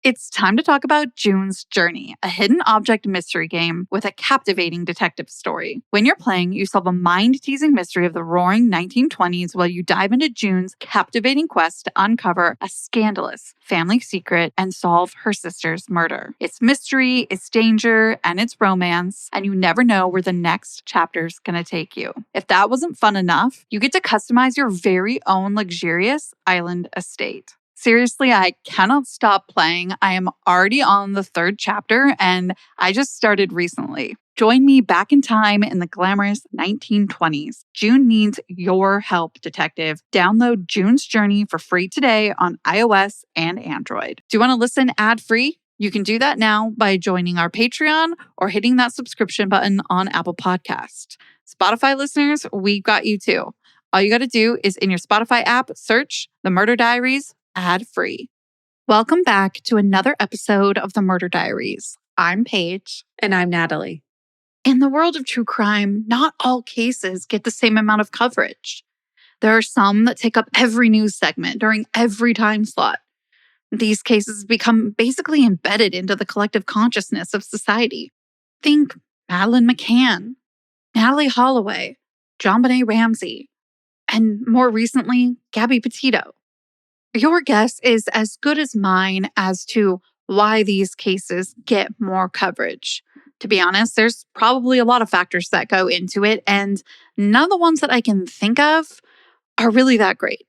It's time to talk about June's Journey, a hidden object mystery game with a captivating detective story. When you're playing, you solve a mind-teasing mystery of the roaring 1920s while you dive into June's captivating quest to uncover a scandalous family secret and solve her sister's murder. It's mystery, it's danger, and it's romance, and you never know where the next chapter's gonna take you. If that wasn't fun enough, you get to customize your very own luxurious island estate. Seriously, I cannot stop playing. I am already on the 3rd chapter and I just started recently. Join me back in time in the glamorous 1920s. June needs your help, detective. Download June's Journey for free today on iOS and Android. Do you want to listen ad-free? You can do that now by joining our Patreon or hitting that subscription button on Apple Podcasts. Spotify listeners, we got you too. All you got to do is in your Spotify app, search The Murder Diaries ad-free. Welcome back to another episode of The Murder Diaries. I'm Paige. And I'm Natalie. In the world of true crime, not all cases get the same amount of coverage. There are some that take up every news segment during every time slot. These cases become basically embedded into the collective consciousness of society. Think Madeleine McCann, Natalie Holloway, JonBenet Ramsey, and more recently, Gabby Petito. Your guess is as good as mine as to why these cases get more coverage. To be honest, there's probably a lot of factors that go into it, and none of the ones that I can think of are really that great.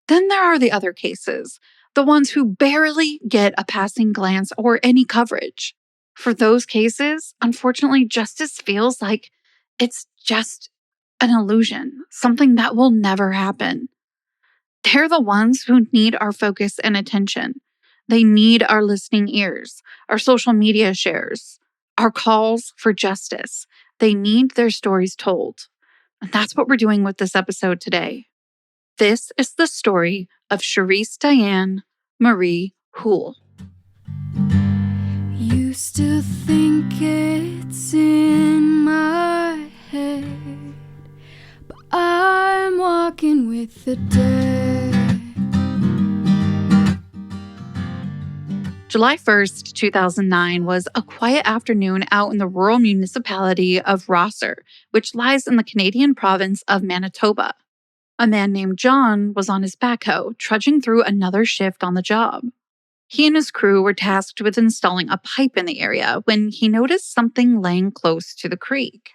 Then there are the other cases, the ones who barely get a passing glance or any coverage. For those cases, unfortunately, justice feels like it's just an illusion, something that will never happen. They're the ones who need our focus and attention. They need our listening ears, our social media shares, our calls for justice. They need their stories told. And that's what we're doing with this episode today. This is the story of Cherisse Diane Marie Houle. Used to think it's in my head, but I'm walking with the dead. July 1st, 2009 was a quiet afternoon out in the rural municipality of Rosser, which lies in the Canadian province of Manitoba. A man named John was on his backhoe, trudging through another shift on the job. He and his crew were tasked with installing a pipe in the area when he noticed something laying close to the creek.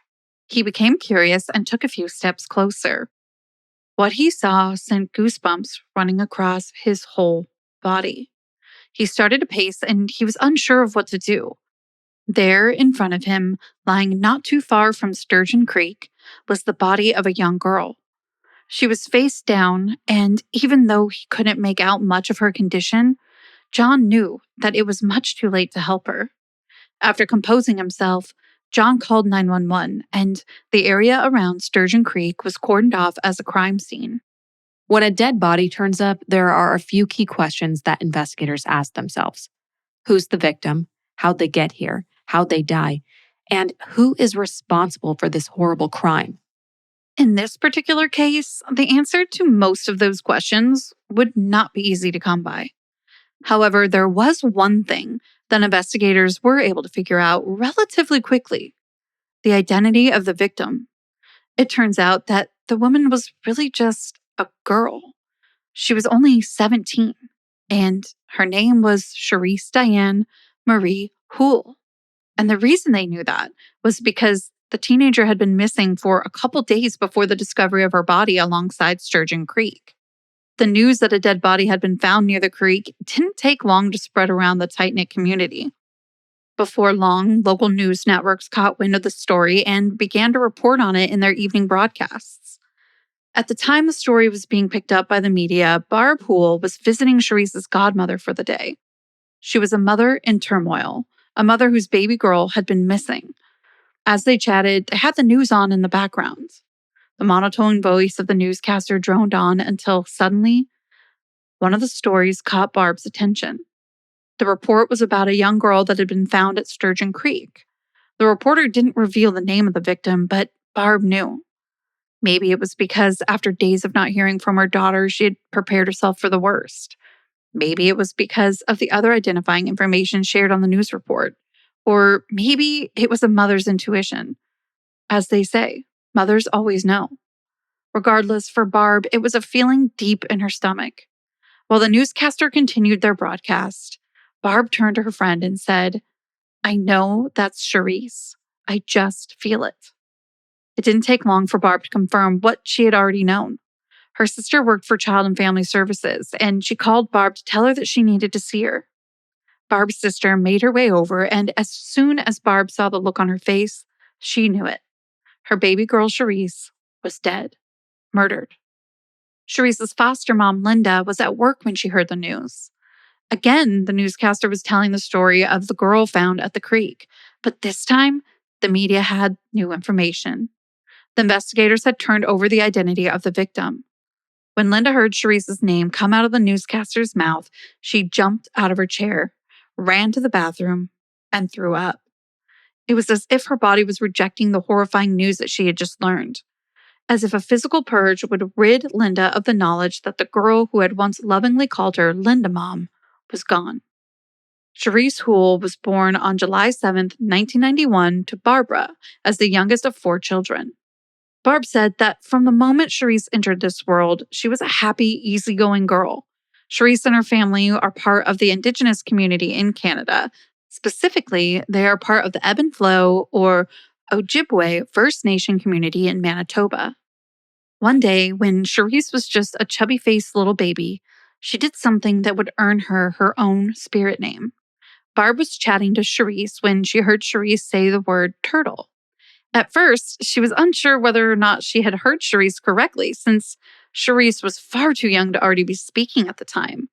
He became curious and took a few steps closer. What he saw sent goosebumps running across his whole body. He started to pace and he was unsure of what to do. There in front of him, lying not too far from Sturgeon Creek, was the body of a young girl. She was face down, and even though he couldn't make out much of her condition, John knew that it was much too late to help her. After composing himself, John called 911, and the area around Sturgeon Creek was cordoned off as a crime scene. When a dead body turns up, there are a few key questions that investigators ask themselves. Who's the victim? How'd they get here? How'd they die? And who is responsible for this horrible crime? In this particular case, the answer to most of those questions would not be easy to come by. However, there was one thing that investigators were able to figure out relatively quickly: the identity of the victim. It turns out that the woman was really just a girl. She was only 17, and her name was Cherisse Diane Marie Houle. And the reason they knew that was because the teenager had been missing for a couple days before the discovery of her body alongside Sturgeon Creek. The news that a dead body had been found near the creek didn't take long to spread around the tight-knit community. Before long, local news networks caught wind of the story and began to report on it in their evening broadcasts. At the time the story was being picked up by the media, Barb Houle was visiting Cherisse's godmother for the day. She was a mother in turmoil, a mother whose baby girl had been missing. As they chatted, they had the news on in the background. The monotone voice of the newscaster droned on until suddenly, one of the stories caught Barb's attention. The report was about a young girl that had been found at Sturgeon Creek. The reporter didn't reveal the name of the victim, but Barb knew. Maybe it was because after days of not hearing from her daughter, she had prepared herself for the worst. Maybe it was because of the other identifying information shared on the news report. Or maybe it was a mother's intuition. As they say, mothers always know. Regardless, for Barb, it was a feeling deep in her stomach. While the newscaster continued their broadcast, Barb turned to her friend and said, "I know that's Cherisse. I just feel it." It didn't take long for Barb to confirm what she had already known. Her sister worked for Child and Family Services, and she called Barb to tell her that she needed to see her. Barb's sister made her way over, and as soon as Barb saw the look on her face, she knew it. Her baby girl, Cherisse, was dead, murdered. Cherisse's foster mom, Linda, was at work when she heard the news. Again, the newscaster was telling the story of the girl found at the creek, but this time, the media had new information. The investigators had turned over the identity of the victim. When Linda heard Cherisse's name come out of the newscaster's mouth, she jumped out of her chair, ran to the bathroom, and threw up. It was as if her body was rejecting the horrifying news that she had just learned. As if a physical purge would rid Linda of the knowledge that the girl who had once lovingly called her Linda Mom was gone. Cherisse Houle was born on July 7th, 1991, to Barbara as the youngest of 4 children. Barb said that from the moment Cherisse entered this world, she was a happy, easygoing girl. Cherisse and her family are part of the indigenous community in Canada. Specifically, they are part of the Ebb and Flow, or Ojibwe, First Nation community in Manitoba. One day, when Cherisse was just a chubby-faced little baby, she did something that would earn her her own spirit name. Barb was chatting to Cherisse when she heard Cherisse say the word turtle. At first, she was unsure whether or not she had heard Cherisse correctly, since Cherisse was far too young to already be speaking at the time.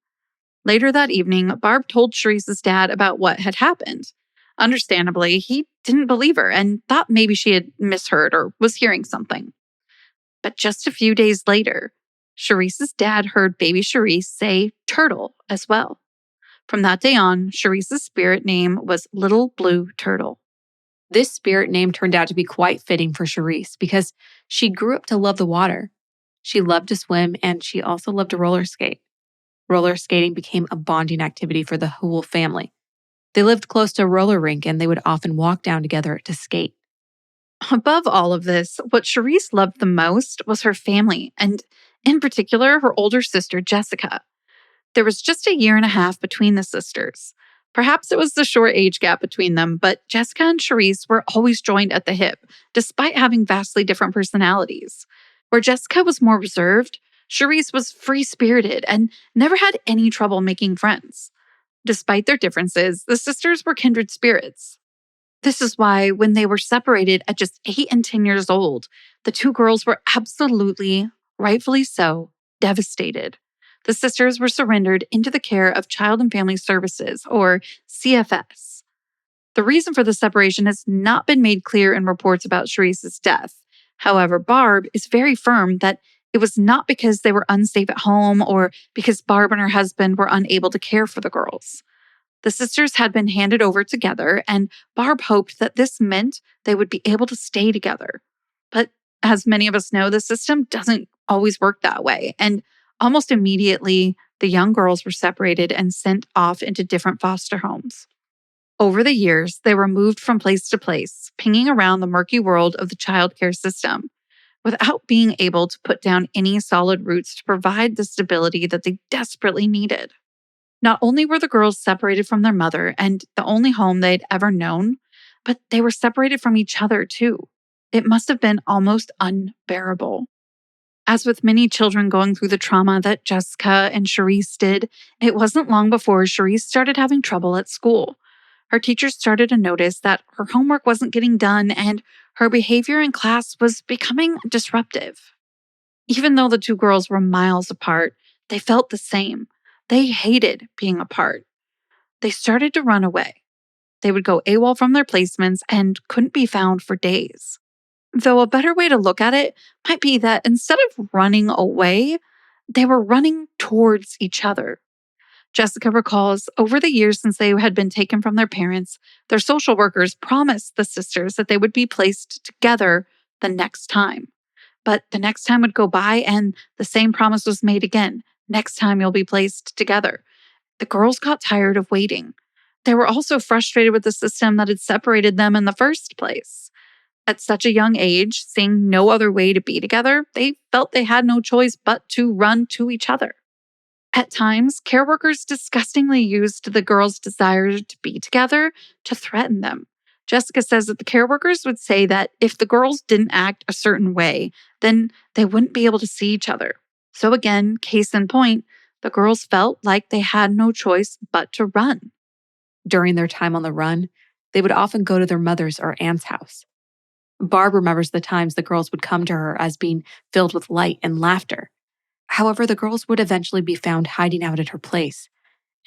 Later that evening, Barb told Cherisse's dad about what had happened. Understandably, he didn't believe her and thought maybe she had misheard or was hearing something. But just a few days later, Cherisse's dad heard baby Cherisse say turtle as well. From that day on, Cherisse's spirit name was Little Blue Turtle. This spirit name turned out to be quite fitting for Cherisse because she grew up to love the water. She loved to swim, and she also loved to roller skate. Roller skating became a bonding activity for the Houle family. They lived close to a roller rink, and they would often walk down together to skate. Above all of this, what Cherisse loved the most was her family, and in particular, her older sister, Jessica. There was just a year and a half between the sisters. Perhaps it was the short age gap between them, but Jessica and Cherisse were always joined at the hip, despite having vastly different personalities. Where Jessica was more reserved, Cherisse was free-spirited and never had any trouble making friends. Despite their differences, the sisters were kindred spirits. This is why, when they were separated at just 8 and 10 years old, the 2 girls were absolutely, rightfully so, devastated. The sisters were surrendered into the care of Child and Family Services, or CFS. The reason for the separation has not been made clear in reports about Cherisse's death. However, Barb is very firm that it was not because they were unsafe at home or because Barb and her husband were unable to care for the girls. The sisters had been handed over together, and Barb hoped that this meant they would be able to stay together. But as many of us know, the system doesn't always work that way, and almost immediately, the young girls were separated and sent off into different foster homes. Over the years, they were moved from place to place, pinging around the murky world of the childcare system, without being able to put down any solid roots to provide the stability that they desperately needed. Not only were the girls separated from their mother and the only home they'd ever known, but they were separated from each other too. It must have been almost unbearable. As with many children going through the trauma that Jessica and Cherisse did, it wasn't long before Cherisse started having trouble at school. Her teachers started to notice that her homework wasn't getting done and her behavior in class was becoming disruptive. Even though the 2 girls were miles apart, they felt the same. They hated being apart. They started to run away. They would go AWOL from their placements and couldn't be found for days. Though a better way to look at it might be that instead of running away, they were running towards each other. Jessica recalls, over the years since they had been taken from their parents, their social workers promised the sisters that they would be placed together the next time. But the next time would go by and the same promise was made again. Next time you'll be placed together. The girls got tired of waiting. They were also frustrated with the system that had separated them in the first place. At such a young age, seeing no other way to be together, they felt they had no choice but to run to each other. At times, care workers disgustingly used the girls' desire to be together to threaten them. Jessica says that the care workers would say that if the girls didn't act a certain way, then they wouldn't be able to see each other. So again, case in point, the girls felt like they had no choice but to run. During their time on the run, they would often go to their mother's or aunt's house. Barb remembers the times the girls would come to her as being filled with light and laughter. However, the girls would eventually be found hiding out at her place,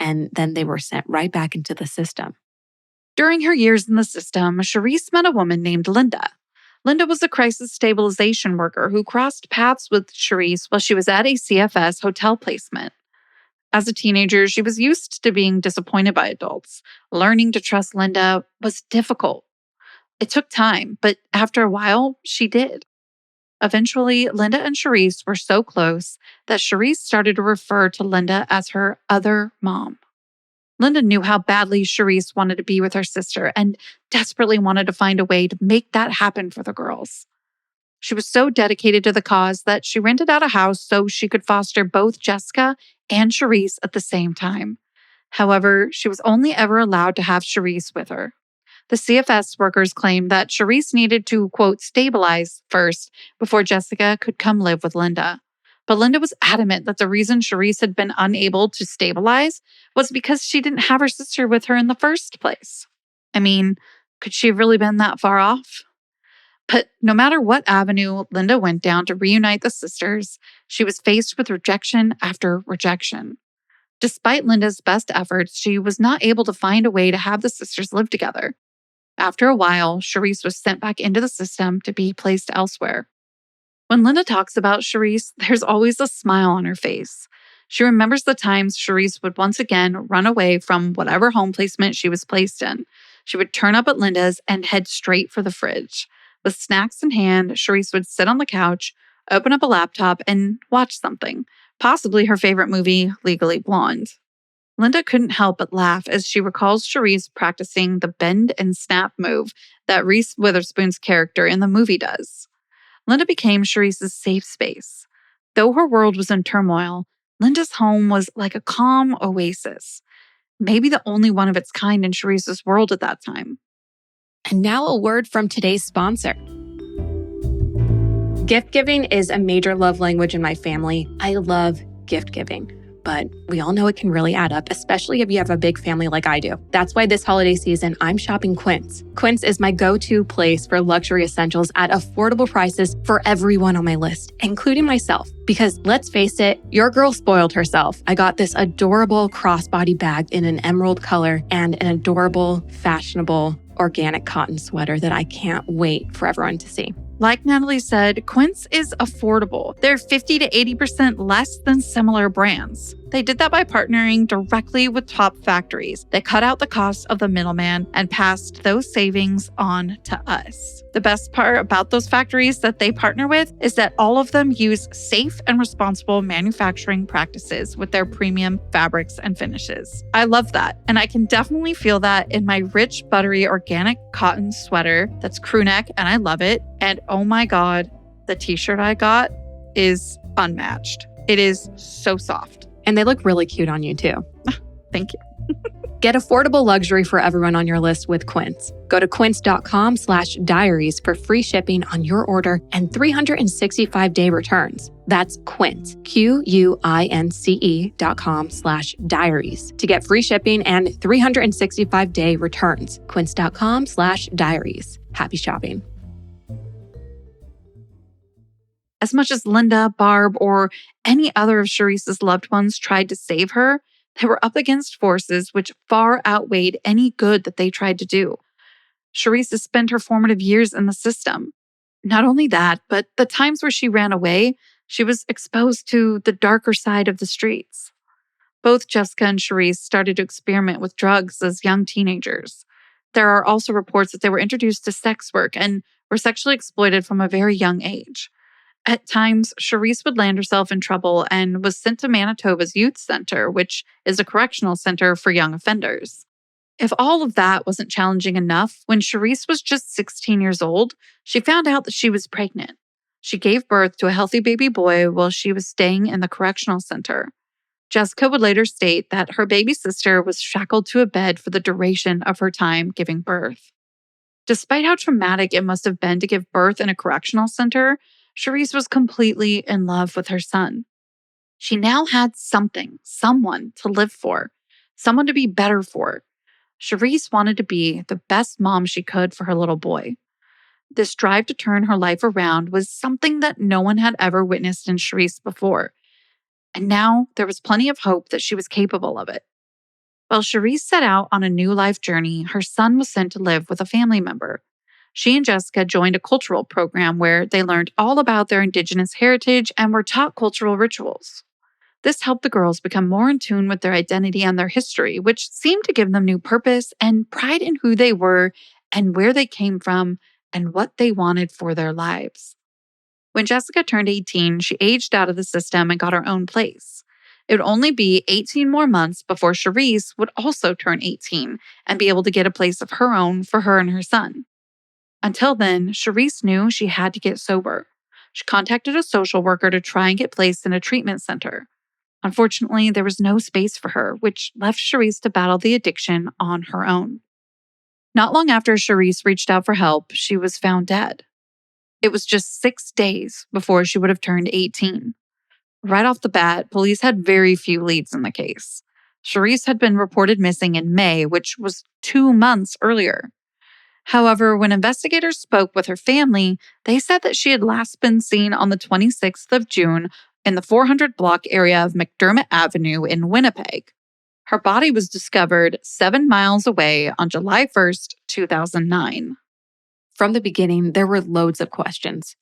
and then they were sent right back into the system. During her years in the system, Cherisse met a woman named Linda. Linda was a crisis stabilization worker who crossed paths with Cherisse while she was at a CFS hotel placement. As a teenager, she was used to being disappointed by adults. Learning to trust Linda was difficult. It took time, but after a while, she did. Eventually, Linda and Cherisse were so close that Cherisse started to refer to Linda as her other mom. Linda knew how badly Cherisse wanted to be with her sister and desperately wanted to find a way to make that happen for the girls. She was so dedicated to the cause that she rented out a house so she could foster both Jessica and Cherisse at the same time. However, she was only ever allowed to have Cherisse with her. The CFS workers claimed that Cherisse needed to, quote, stabilize first before Jessica could come live with Linda. But Linda was adamant that the reason Cherisse had been unable to stabilize was because she didn't have her sister with her in the first place. I mean, could she have really been that far off? But no matter what avenue Linda went down to reunite the sisters, she was faced with rejection after rejection. Despite Linda's best efforts, she was not able to find a way to have the sisters live together. After a while, Cherisse was sent back into the system to be placed elsewhere. When Linda talks about Cherisse, there's always a smile on her face. She remembers the times Cherisse would once again run away from whatever home placement she was placed in. She would turn up at Linda's and head straight for the fridge. With snacks in hand, Cherisse would sit on the couch, open up a laptop, and watch something, possibly her favorite movie, Legally Blonde. Linda couldn't help but laugh as she recalls Cherisse practicing the bend and snap move that Reese Witherspoon's character in the movie does. Linda became Cherisse's safe space. Though her world was in turmoil, Linda's home was like a calm oasis, maybe the only one of its kind in Cherisse's world at that time. And now a word from today's sponsor. Gift giving is a major love language in my family. I love gift giving, but we all know it can really add up, especially if you have a big family like I do. That's why this holiday season, I'm shopping Quince. Quince is my go-to place for luxury essentials at affordable prices for everyone on my list, including myself. Because let's face it, your girl spoiled herself. I got this adorable crossbody bag in an emerald color and an adorable, fashionable, organic cotton sweater that I can't wait for everyone to see. Like Natalie said, Quince is affordable. They're 50 to 80% less than similar brands. They did that by partnering directly with top factories. They cut out the cost of the middleman and passed those savings on to us. The best part about those factories that they partner with is that all of them use safe and responsible manufacturing practices with their premium fabrics and finishes. I love that, and I can definitely feel that in my rich, buttery, organic cotton sweater that's crew neck, and I love it. And oh my God, the t-shirt I got is unmatched. It is so soft. And they look really cute on you too. Thank you. Get affordable luxury for everyone on your list with Quince. Go to quince.com/diaries for free shipping on your order and 365-day returns. That's Quince, QUINCE.com/diaries to get free shipping and 365-day returns. Quince.com/diaries. Happy shopping. As much as Linda, Barb, or any other of Cherisse's loved ones tried to save her, they were up against forces which far outweighed any good that they tried to do. Cherisse spent her formative years in the system. Not only that, but the times where she ran away, she was exposed to the darker side of the streets. Both Jessica and Cherisse started to experiment with drugs as young teenagers. There are also reports that they were introduced to sex work and were sexually exploited from a very young age. At times, Cherisse would land herself in trouble and was sent to Manitoba's youth center, which is a correctional center for young offenders. If all of that wasn't challenging enough, when Cherisse was just 16 years old, she found out that she was pregnant. She gave birth to a healthy baby boy while she was staying in the correctional center. Jessica would later state that her baby sister was shackled to a bed for the duration of her time giving birth. Despite how traumatic it must have been to give birth in a correctional center, Cherisse was completely in love with her son. She now had someone to live for, someone to be better for. Cherisse wanted to be the best mom she could for her little boy. This drive to turn her life around was something that no one had ever witnessed in Cherisse before. And now there was plenty of hope that she was capable of it. While Cherisse set out on a new life journey, her son was sent to live with a family member. She and Jessica joined a cultural program where they learned all about their indigenous heritage and were taught cultural rituals. This helped the girls become more in tune with their identity and their history, which seemed to give them new purpose and pride in who they were and where they came from and what they wanted for their lives. When Jessica turned 18, she aged out of the system and got her own place. It would only be 18 more months before Cherisse would also turn 18 and be able to get a place of her own for her and her son. Until then, Cherisse knew she had to get sober. She contacted a social worker to try and get placed in a treatment center. Unfortunately, there was no space for her, which left Cherisse to battle the addiction on her own. Not long after Cherisse reached out for help, she was found dead. It was just 6 days before she would have turned 18. Right off the bat, police had very few leads in the case. Cherisse had been reported missing in May, which was 2 months earlier. However, when investigators spoke with her family, they said that she had last been seen on the 26th of June in the 400 block area of McDermott Avenue in Winnipeg. Her body was discovered 7 miles away on July 1st, 2009. From the beginning, there were loads of questions.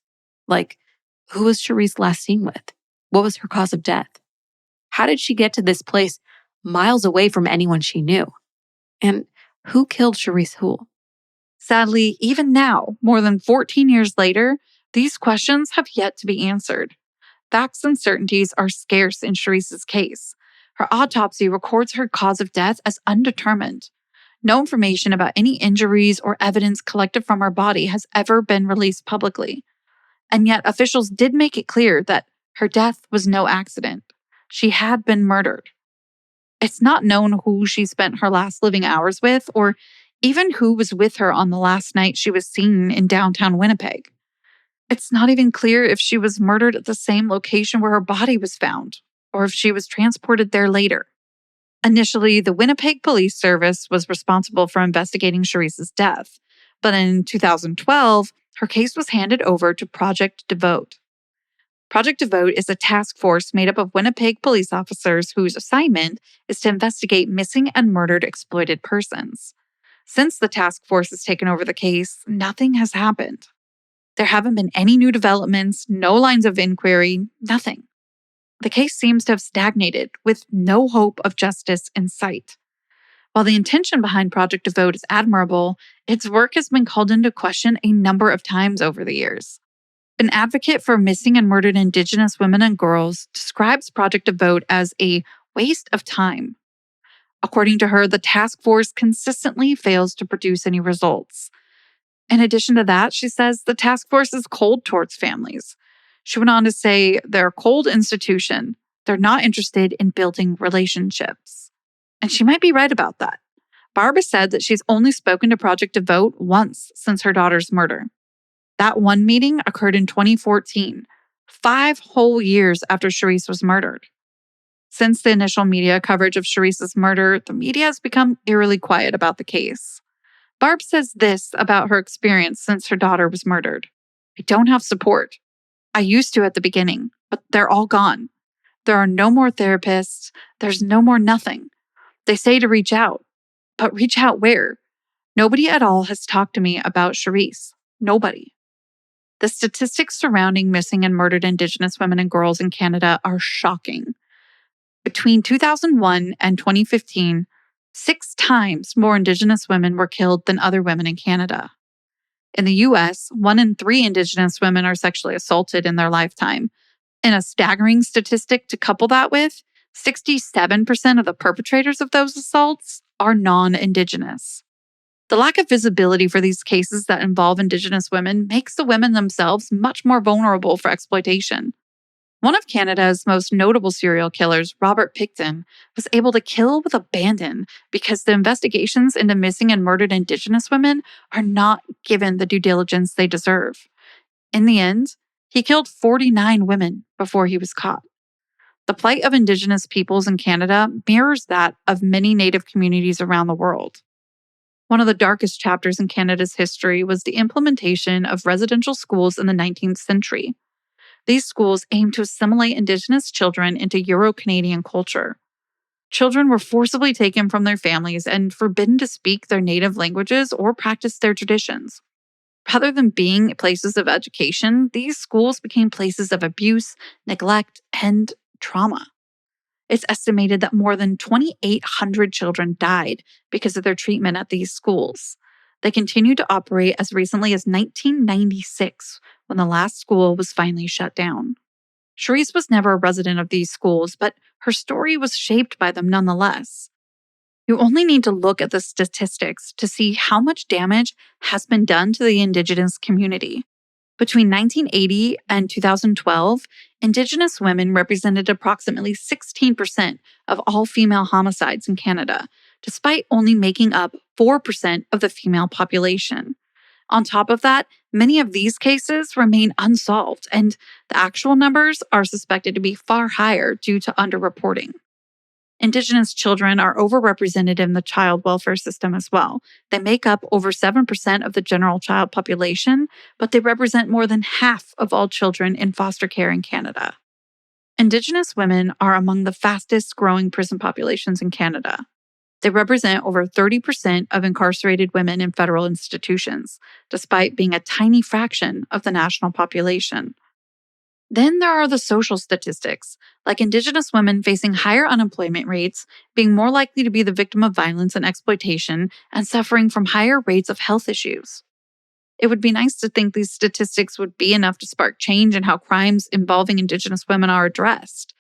Like, who was Cherisse last seen with? What was her cause of death? How did she get to this place miles away from anyone she knew? And who killed Cherisse Houle? Sadly, even now, more than 14 years later, these questions have yet to be answered. Facts and certainties are scarce in Cherisse's case. Her autopsy records her cause of death as undetermined. No information about any injuries or evidence collected from her body has ever been released publicly. And yet, officials did make it clear that her death was no accident. She had been murdered. It's not known who she spent her last living hours with, or even who was with her on the last night she was seen in downtown Winnipeg. It's not even clear if she was murdered at the same location where her body was found, or if she was transported there later. Initially, the Winnipeg Police Service was responsible for investigating Cherisse's death, but in 2012, her case was handed over to Project Devote. Project Devote is a task force made up of Winnipeg police officers whose assignment is to investigate missing and murdered exploited persons. Since the task force has taken over the case, nothing has happened. There haven't been any new developments, no lines of inquiry, nothing. The case seems to have stagnated, with no hope of justice in sight. While the intention behind Project Devote is admirable, its work has been called into question a number of times over the years. An advocate for missing and murdered Indigenous women and girls describes Project Devote as a waste of time. According to her, the task force consistently fails to produce any results. In addition to that, she says the task force is cold towards families. She went on to say they're a cold institution. They're not interested in building relationships. And she might be right about that. Barbara said that she's only spoken to Project Devote once since her daughter's murder. That one meeting occurred in 2014, 5 whole years after Cherisse was murdered. Since the initial media coverage of Cherisse's murder, the media has become eerily quiet about the case. Barb says this about her experience since her daughter was murdered. I don't have support. I used to at the beginning, but they're all gone. There are no more therapists. There's no more nothing. They say to reach out. But reach out where? Nobody at all has talked to me about Cherisse. Nobody. The statistics surrounding missing and murdered Indigenous women and girls in Canada are shocking. Between 2001 and 2015, 6 times more Indigenous women were killed than other women in Canada. In the US, 1 in 3 Indigenous women are sexually assaulted in their lifetime. And a staggering statistic to couple that with, 67% of the perpetrators of those assaults are non-Indigenous. The lack of visibility for these cases that involve Indigenous women makes the women themselves much more vulnerable for exploitation. One of Canada's most notable serial killers, Robert Pickton, was able to kill with abandon because the investigations into missing and murdered Indigenous women are not given the due diligence they deserve. In the end, he killed 49 women before he was caught. The plight of Indigenous peoples in Canada mirrors that of many Native communities around the world. One of the darkest chapters in Canada's history was the implementation of residential schools in the 19th century. These schools aimed to assimilate Indigenous children into Euro-Canadian culture. Children were forcibly taken from their families and forbidden to speak their native languages or practice their traditions. Rather than being places of education, these schools became places of abuse, neglect, and trauma. It's estimated that more than 2,800 children died because of their treatment at these schools. They continued to operate as recently as 1996, when the last school was finally shut down. Cherisse was never a resident of these schools, but her story was shaped by them nonetheless. You only need to look at the statistics to see how much damage has been done to the Indigenous community. Between 1980 and 2012, Indigenous women represented approximately 16% of all female homicides in Canada, despite only making up 4% of the female population. On top of that, many of these cases remain unsolved, and the actual numbers are suspected to be far higher due to underreporting. Indigenous children are overrepresented in the child welfare system as well. They make up over 7% of the general child population, but they represent more than half of all children in foster care in Canada. Indigenous women are among the fastest growing prison populations in Canada. They represent over 30% of incarcerated women in federal institutions, despite being a tiny fraction of the national population. Then there are the social statistics, like Indigenous women facing higher unemployment rates, being more likely to be the victim of violence and exploitation, and suffering from higher rates of health issues. It would be nice to think these statistics would be enough to spark change in how crimes involving Indigenous women are addressed.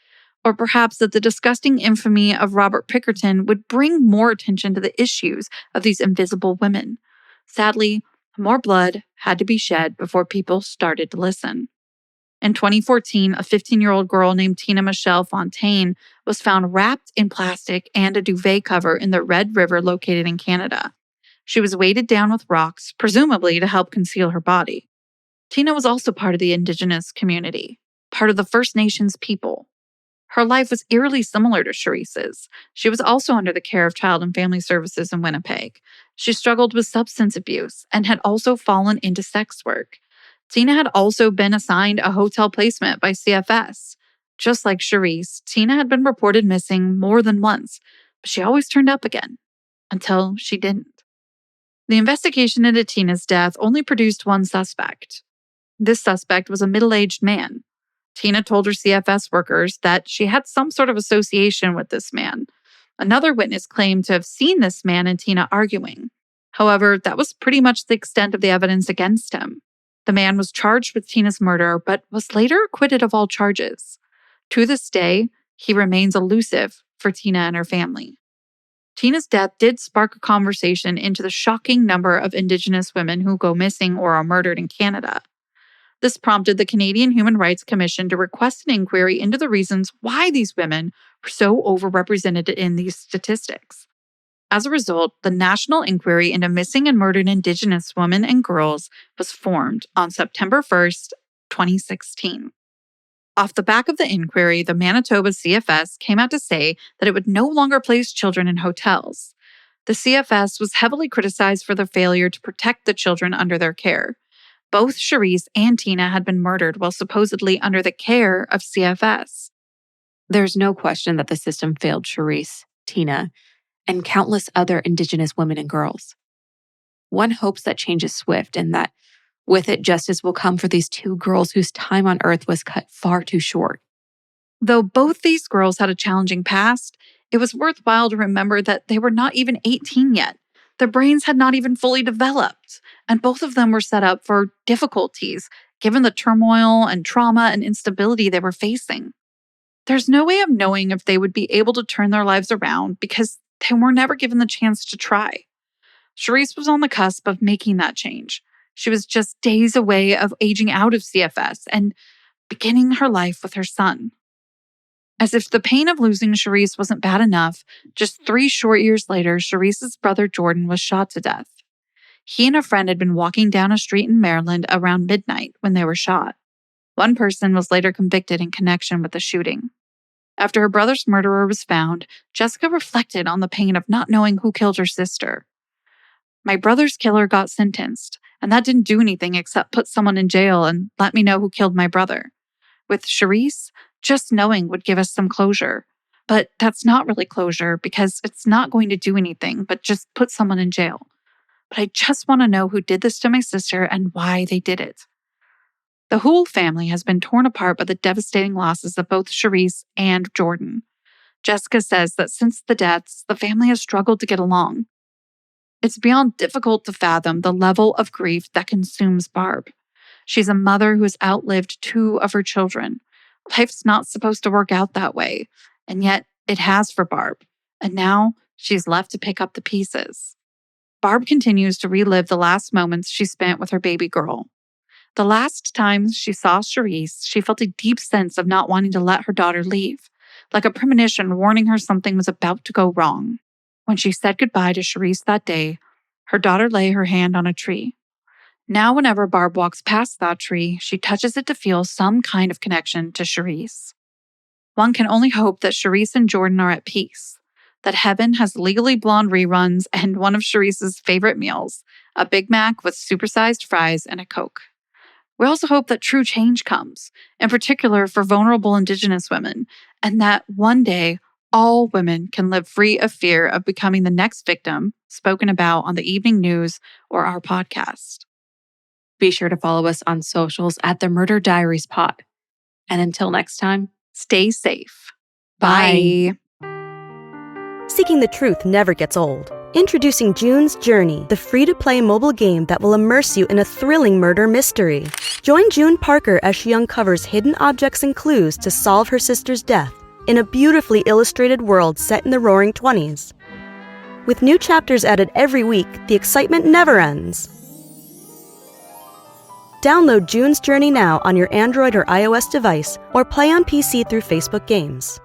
Or perhaps that the disgusting infamy of Robert Pickton would bring more attention to the issues of these invisible women. Sadly, more blood had to be shed before people started to listen. In 2014, a 15-year-old girl named Tina Michelle Fontaine was found wrapped in plastic and a duvet cover in the Red River located in Canada. She was weighted down with rocks, presumably to help conceal her body. Tina was also part of the Indigenous community, part of the First Nations people. Her life was eerily similar to Cherisse's. She was also under the care of Child and Family Services in Winnipeg. She struggled with substance abuse and had also fallen into sex work. Tina had also been assigned a hotel placement by CFS. Just like Cherisse, Tina had been reported missing more than once, but she always turned up again, until she didn't. The investigation into Tina's death only produced one suspect. This suspect was a middle-aged man. Tina told her CFS workers that she had some sort of association with this man. Another witness claimed to have seen this man and Tina arguing. However, that was pretty much the extent of the evidence against him. The man was charged with Tina's murder, but was later acquitted of all charges. To this day, he remains elusive for Tina and her family. Tina's death did spark a conversation into the shocking number of Indigenous women who go missing or are murdered in Canada. This prompted the Canadian Human Rights Commission to request an inquiry into the reasons why these women were so overrepresented in these statistics. As a result, the National Inquiry into Missing and Murdered Indigenous Women and Girls was formed on September 1st, 2016. Off the back of the inquiry, the Manitoba CFS came out to say that it would no longer place children in hotels. The CFS was heavily criticized for their failure to protect the children under their care. Both Cherisse and Tina had been murdered while supposedly under the care of CFS. There's no question that the system failed Cherisse, Tina, and countless other Indigenous women and girls. One hopes that change is swift and that with it, justice will come for these two girls whose time on Earth was cut far too short. Though both these girls had a challenging past, it was worthwhile to remember that they were not even 18 yet. Their brains had not even fully developed, and both of them were set up for difficulties given the turmoil and trauma and instability they were facing. There's no way of knowing if they would be able to turn their lives around because they were never given the chance to try. Cherisse was on the cusp of making that change. She was just days away of aging out of CFS and beginning her life with her son. As if the pain of losing Cherisse wasn't bad enough, just 3 short years later, Cherisse's brother Jordan was shot to death. He and a friend had been walking down a street in Maryland around midnight when they were shot. One person was later convicted in connection with the shooting. After her brother's murderer was found, Jessica reflected on the pain of not knowing who killed her sister. My brother's killer got sentenced, and that didn't do anything except put someone in jail and let me know who killed my brother. With Cherisse, just knowing would give us some closure. But that's not really closure because it's not going to do anything but just put someone in jail. But I just want to know who did this to my sister and why they did it. The Houle family has been torn apart by the devastating losses of both Cherisse and Jordan. Jessica says that since the deaths, the family has struggled to get along. It's beyond difficult to fathom the level of grief that consumes Barb. She's a mother who has outlived 2 of her children. Life's not supposed to work out that way, and yet it has for Barb, and now she's left to pick up the pieces. Barb continues to relive the last moments she spent with her baby girl. The last time she saw Cherisse, she felt a deep sense of not wanting to let her daughter leave, like a premonition warning her something was about to go wrong. When she said goodbye to Cherisse that day, her daughter lay her hand on a tree. Now whenever Barb walks past that tree, she touches it to feel some kind of connection to Cherisse. One can only hope that Cherisse and Jordan are at peace, that heaven has Legally Blonde reruns and one of Cherisse's favorite meals, a Big Mac with supersized fries and a Coke. We also hope that true change comes, in particular for vulnerable indigenous women, and that one day all women can live free of fear of becoming the next victim spoken about on the evening news or our podcast. Be sure to follow us on socials at the Murder Diaries Pod. And until next time, Stay safe. bye. Seeking the truth never gets old. Introducing June's Journey, the free-to-play mobile game that will immerse you in a thrilling murder mystery. Join June Parker as she uncovers hidden objects and clues to solve her sister's death in a beautifully illustrated world set in the Roaring 20s. With new chapters added every week, the excitement never ends. Download June's Journey now on your Android or iOS device or play on PC through Facebook Games.